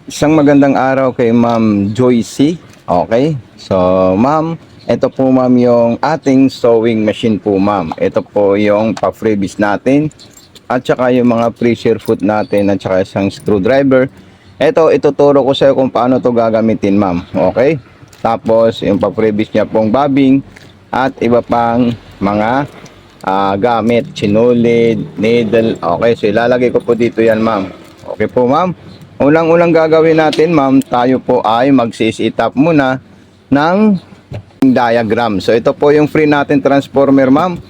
Isang magandang araw kay Ma'am Joyce. Okay? So, Ma'am, ito po Ma'am yung ating sewing machine po Ma'am. Ito po yung pa-freebies natin at saka yung mga pressure foot natin at saka isang screwdriver. Ito, ituturo ko sa iyo kung paano to gagamitin Ma'am. Okay? Tapos, yung pa-freebies niya pong bobbing at iba pang mga gamit, sinulid, needle. Okay, so ilalagay ko po dito yan Ma'am. Okay po Ma'am. Unang-unang gagawin natin ma'am, tayo po ay mag-set up muna ng diagram. So ito po yung free natin transformer ma'am.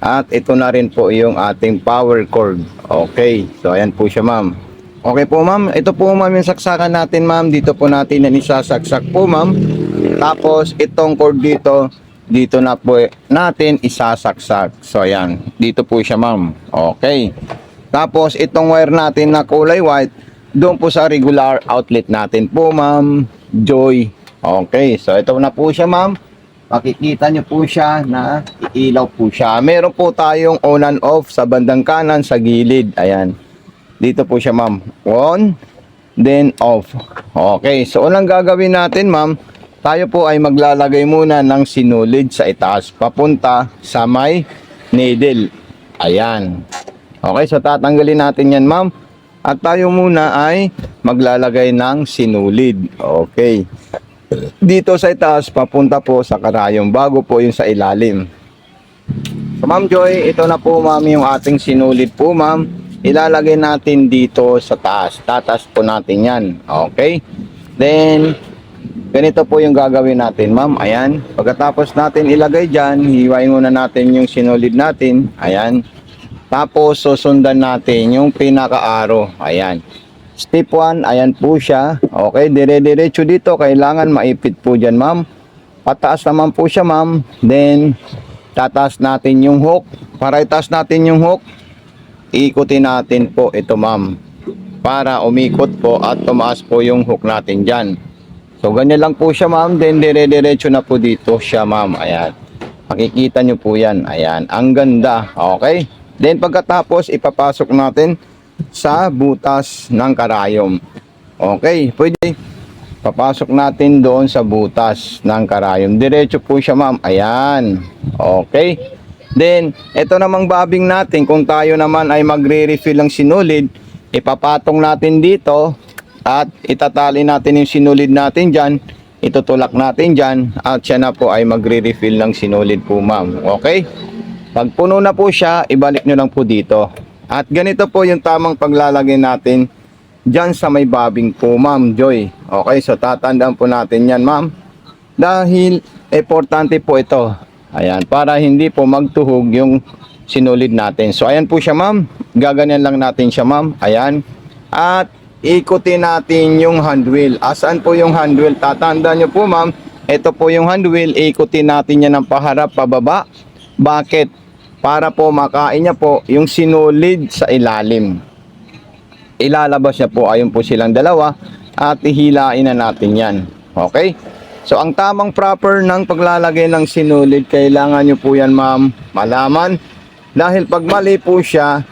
At ito na rin po yung ating power cord. Okay, so ayan po siya ma'am. Okay po ma'am, ito po ma'am yung saksakan natin ma'am. Dito po natin yan isasaksak po ma'am. Tapos itong cord dito, dito na po natin isasaksak. So ayan, dito po siya ma'am. Okay. Tapos itong wire natin na kulay white, doon po sa regular outlet natin po ma'am Joy. Okay, so ito na po siya ma'am. Makikita nyo po siya na iilaw po siya. Meron po tayong on and off sa bandang kanan sa gilid. Ayan, dito po siya ma'am, on then off. Okay, so unang gagawin natin ma'am, tayo po ay maglalagay muna ng sinulid sa itaas papunta sa may needle. Ayan. Okay, so tatanggalin natin yan ma'am. At tayo muna ay maglalagay ng sinulid. Okay. Dito sa itaas, papunta po sa karayom, bago po yung sa ilalim. So Ma'am Joy, ito na po ma'am yung ating sinulid po ma'am. Ilalagay natin dito sa taas. Tatas po natin yan. Okay. Then, ganito po yung gagawin natin ma'am. Ayan. Pagkatapos natin ilagay dyan, hiwain muna natin yung sinulid natin. Ayan. Tapos susundan natin yung pinaka-arrow. Ayan. Step 1, ayan po siya. Okay, dire-diretso dito. Kailangan maipit po dyan, ma'am. Pataas naman po siya, ma'am. Then, tataas natin yung hook. Para itaas natin yung hook, ikutin natin po ito, ma'am. Para umikot po at tumaas po yung hook natin dyan. So, ganyan lang po siya, ma'am. Then, dire-diretso na po dito siya, ma'am. Ayan. Makikita nyo po yan. Ayan. Ang ganda. Okay. Then pagkatapos ipapasok natin sa butas ng karayom. Okay, pwede papasok natin doon sa butas ng karayom. Diretso po siya ma'am. Ayan. Okay. Then ito namang bobbing natin, kung tayo naman ay magre-refill ng sinulid, ipapatong natin dito at itatali natin yung sinulid natin dyan. Itutulak natin dyan at siya na po ay magre-refill ng sinulid po ma'am. Okay. Pag puno na po siya, ibalik nyo lang po dito. At ganito po yung tamang paglalagay natin dyan sa may bobbing po, Ma'am Joy. Okay, so tatandaan po natin yan, Ma'am. Dahil importante po ito. Ayan, para hindi po magtuhog yung sinulid natin. So ayan po siya, Ma'am. Gaganyan lang natin siya, Ma'am. Ayan. At ikutin natin yung hand wheel. Asaan po yung hand wheel? Tatandaan nyo po, Ma'am. Ito po yung hand wheel. Ikutin natin yan ng paharap, pababa. Bakit? Para po makain niya po yung sinulid sa ilalim. Ilalabas niya po, ayun po silang dalawa, at ihilain na natin yan. Okay? So ang tamang proper ng paglalagay ng sinulid, kailangan nyo po yan ma'am malaman. Dahil pag mali po siya,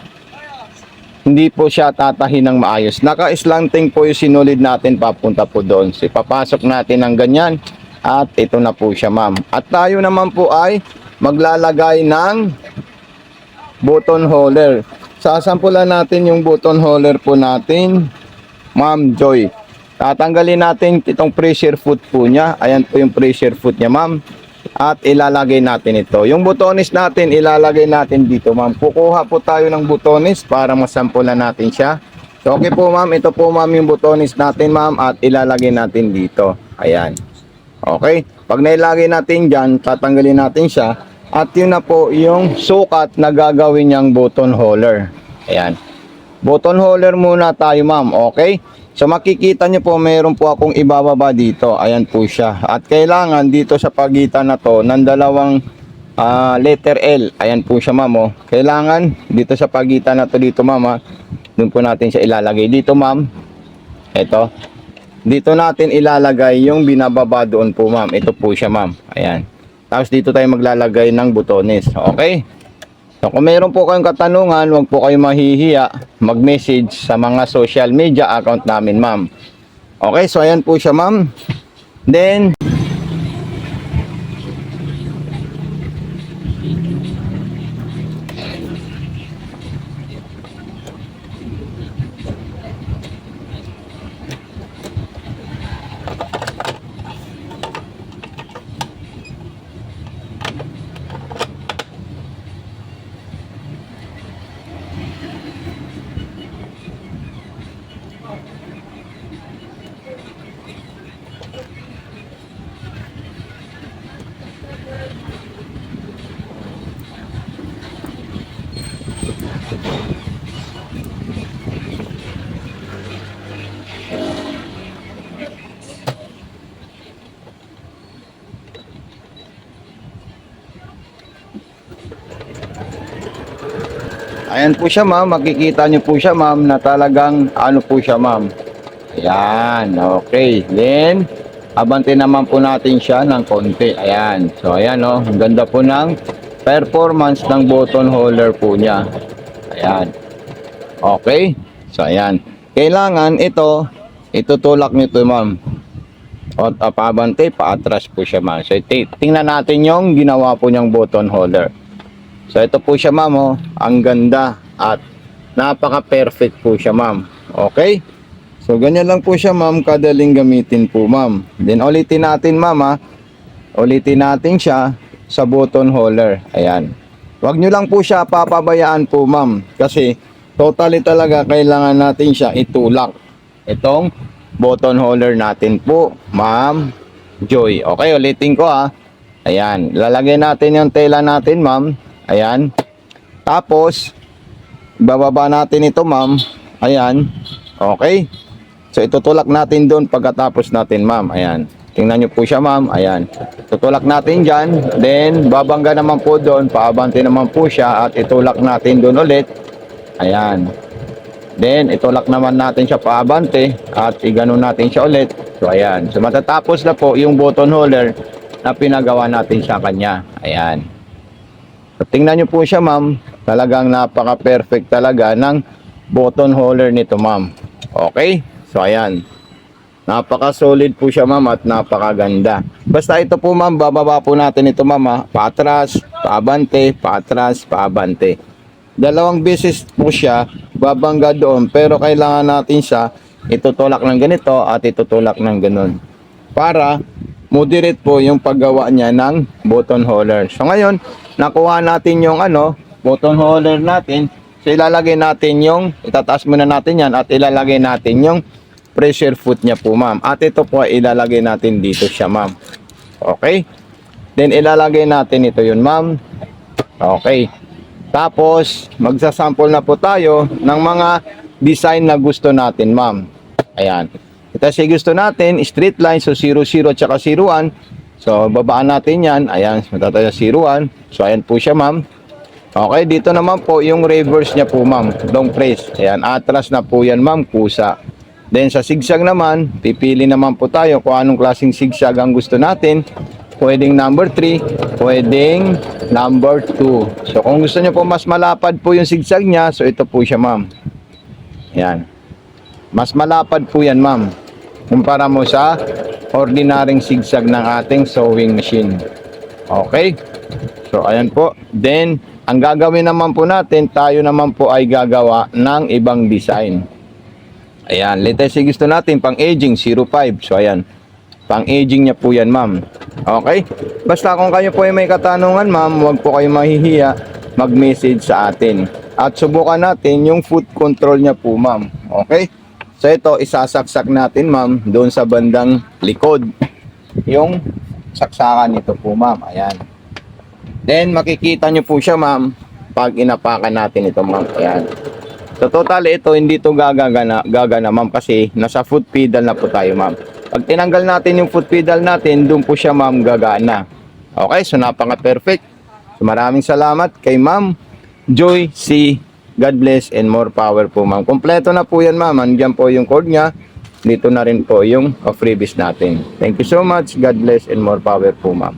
hindi po siya tatahin ng maayos. Naka-slanting po yung sinulid natin papunta po doon. So ipapasok natin ng ganyan, at ito na po siya ma'am. At tayo naman po ay maglalagay ng button holder. Sasampulan natin yung button holder po natin, Ma'am Joy. Tatanggalin natin itong pressure foot po niya. Ayan po yung pressure foot niya, ma'am. At ilalagay natin ito. Yung butones natin, ilalagay natin dito, ma'am. Kukuha po tayo ng butones para masampulan natin siya. So, okay po, ma'am. Ito po, ma'am, yung butones natin, ma'am. At ilalagay natin dito. Ayan. Okay. Pag nailagay natin dyan, tatanggalin natin siya. At yun na po yung sukat na gagawin niyang button holder. Ayan. Button holder muna tayo, ma'am. Okay. So makikita nyo po, mayroon po akong ibababa dito. Ayan po siya. At kailangan dito sa pagitan na to ng dalawang letter L. Ayan po siya, ma'am. Oh. Kailangan dito sa pagitan na to dito, ma'am. Doon po natin siya ilalagay. Dito, ma'am. Ito. Dito natin ilalagay yung binababa doon po, ma'am. Ito po siya, ma'am. Ayan. Tapos dito tayo maglalagay ng butones. Okay? So kung mayroon po kayong katanungan, huwag po kayong mahihiya mag-message sa mga social media account namin, ma'am. Okay, so ayan po siya ma'am. Then, ayan po siya ma'am, makikita niyo po siya ma'am na talagang ano po siya ma'am. Ayan, okay. Then, abante naman po natin siya ng konti. Ayan, so ayan o, ang ganda po ng performance ng button holder po niya. Ayan, okay. So ayan, kailangan ito, itutulak nito ma'am. O paabante, paatras po siya ma'am. So tingnan natin yung ginawa po niyang button holder. So ito po siya ma'am oh. Ang ganda at napaka-perfect po siya ma'am. Okay? So ganyan lang po siya ma'am, kadaling gamitin po ma'am. Then ulitin natin ma'am ha. Ulitin natin siya sa button holder. Ayan. Huwag nyo lang po siya papabayaan po ma'am. Kasi totally talaga kailangan natin siya itulak. Itong button holder natin po ma'am Joy. Okay, ulitin ko ha. Ayan. Lalagay natin yung tela natin ma'am. Ayan. Tapos, bababa natin ito ma'am. Ayan. Okay. So, itutulak natin doon pagkatapos natin ma'am. Ayan. Tingnan nyo po siya ma'am. Ayan. Tutulak natin dyan. Then, babangga naman po doon. Paabante naman po siya. At itulak natin doon ulit. Ayan. Then, itulak naman natin siya paabante. At iganon natin siya ulit. So, ayan. So, matatapos na po yung button holder na pinagawa natin sa kanya. Ayan. So, tingnan nyo po siya ma'am, talagang napaka-perfect talaga ng button holder nito ma'am. Okay? So ayan, napaka-solid po siya ma'am at napakaganda. Basta ito po ma'am, bababa po natin ito ma'am ha. Paatras, paabante, paatras, paabante. Dalawang beses po siya babangga doon, pero kailangan natin siya itutulak ng ganito at itutulak ng ganun. Para moderate po yung paggawa niya ng button holder. So ngayon, nakuha natin yung button holder natin. So ilalagay natin yung, itataas muna natin yan at ilalagay natin yung pressure foot niya po ma'am. At ito po ay ilalagay natin dito siya ma'am. Okay? Then ilalagay natin ito yun ma'am. Okay. Tapos magsasample na po tayo ng mga design na gusto natin ma'am. Ayan. Ito si gusto natin, straight line, so 00 at saka 01. So, babaan natin yan. Ayan, matatayo 01. So, ayan po siya, ma'am. Okay, dito naman po yung reverse niya po, ma'am. Long press. Ayan, atras na po yan, ma'am, kusa. Then, sa zigzag naman, pipili naman po tayo kung anong klaseng zigzag ang gusto natin. Pwedeng number 3, pwedeng number 2. So, kung gusto niyo po mas malapad po yung zigzag niya, so ito po siya, ma'am. Ayan. Mas malapad po yan, ma'am, kumpara mo sa ordinaryong zigzag ng ating sewing machine. Okay? So, ayan po. Then, ang gagawin naman po natin, tayo naman po ay gagawa ng ibang design. Ayan. Latest gusto natin, pang aging 05. So, ayan. Pang aging niya po yan, ma'am. Okay? Basta kung kayo po ay may katanungan, ma'am, huwag po kayo mahihiya mag-message sa atin. At subukan natin yung foot control niya po, ma'am. Okay? So ito, isasaksak natin ma'am doon sa bandang likod. Yung saksakan nito po ma'am. Ayan. Then makikita nyo po siya ma'am pag inapakan natin ito ma'am. Ayan. So total ito, hindi ito gagana ma'am kasi nasa foot pedal na po tayo ma'am. Pag tinanggal natin yung foot pedal natin, doon po siya ma'am gagana. Okay, so napaka-perfect. So maraming salamat kay ma'am Joy C. God bless and more power po ma'am. Kompleto na po yan ma'am. Andiyan po yung code niya. Dito na rin po yung freebies natin. Thank you so much. God bless and more power po ma'am.